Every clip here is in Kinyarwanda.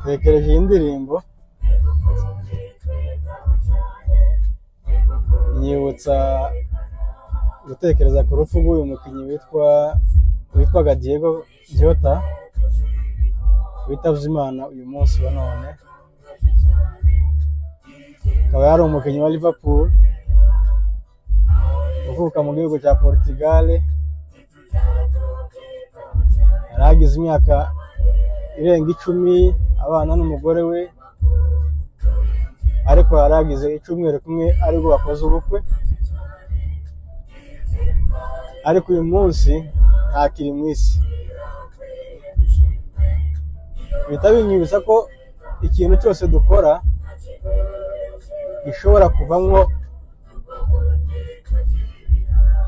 tekereje iyi ndirimbo nyibutsa gutekereza ku rupfu rw'uyu mukinnyi witwaga Diego Jota witavye Imana uyu munsi wa none. Akaba yari umukinnyi wa Liverpool uvuka mu gihugu cya Portugal, yaragize imyaka irenga 10 abana n'umugore we, ariko yaragize icyumweru kumwe ariko bakoze ubukwe, ariko uyu munsi ntakiri mu isi. Bihita binyibutsa ko ikintu cyose dukora gishobora kuvamwo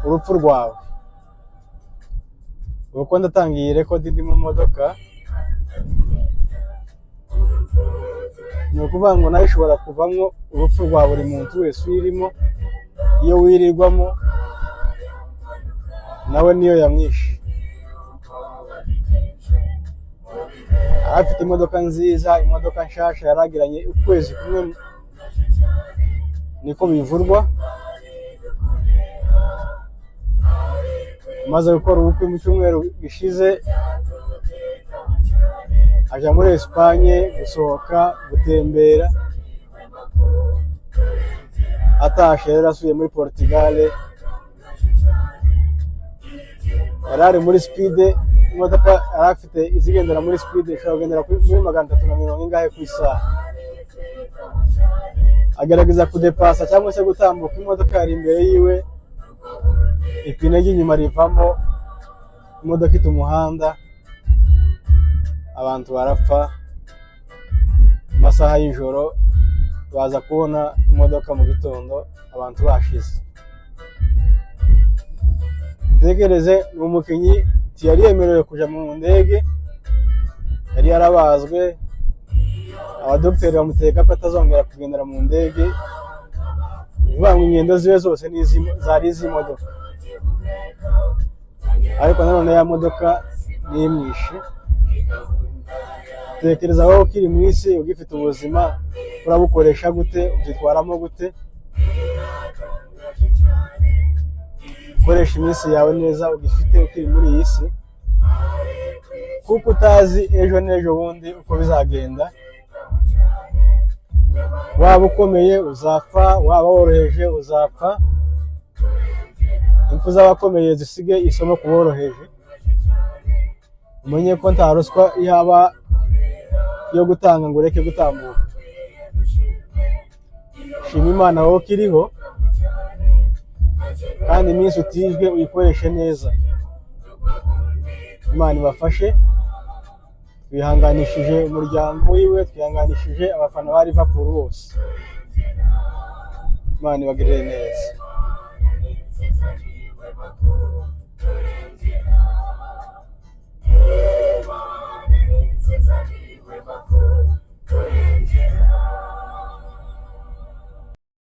urupfu rwawe. Uko ndatangiye rekodi ndi mu modoka, ni ukuvuga ngo nawe ishobora kuvamwo urupfu rwa buri muntu wese uyirimo. Iyo wirirwamo nawe niyo yamwishe. Afite imodoka nziza, imodoka nshasha, yaragiranye ukwezi kumwe niko bivurwa, maze gukora ubukwe mu cyumweru gishize, aja muri Espagne gusohoka gutembera, atashe rero asuye muri Portugal. Yarari muri speed, imodoka yarafite izigendera muri speed ishobora kugendera muri 340 ingahe ku isaha. Agerageza kudepasa cyangwa se gutambuka, imodoka yari imbere yiwe, ipine ry'inyuma rivamo, imodoka ita umuhanda, abantu barapfa. Amasaha y'ijoro baza kubona imodoka mu gitondo abantu bashize. Tekereze, ni umukinnyi yari yemerewe kuja mu ndege, yari yarabazwe, abadokiteri bamuteka ko atazongera kugendera mu ndege, bivuga ngo ingendo ziwe zose zari iz'imodoka, ariko nanone ya modoka nimwishe. Tekereza wowe ukiri mu isi ugifite ubuzima, urabukoresha gute? Ubyitwaramo gute? Koresha iminsi yawe neza ugifite ukiri muri iyi si, kuko utazi ejo n'ejo bundi uko bizagenda. Waba ukomeye uzapfa, waba woroheje uzapfa. Impfu z'abakomeye zisige isomo ku boroheje. Umenye ko nta ruswa ihaba yo gutanga ngo ureke gutambuka. Shima Imana wowe ukiriho, kandi iminsi utijwe uyikoreshe neza. Imana ibafashe. Twihanganishije umuryango wiwe, twihanganishije abafana ba Liverpool bose. Imana ibagirire neza.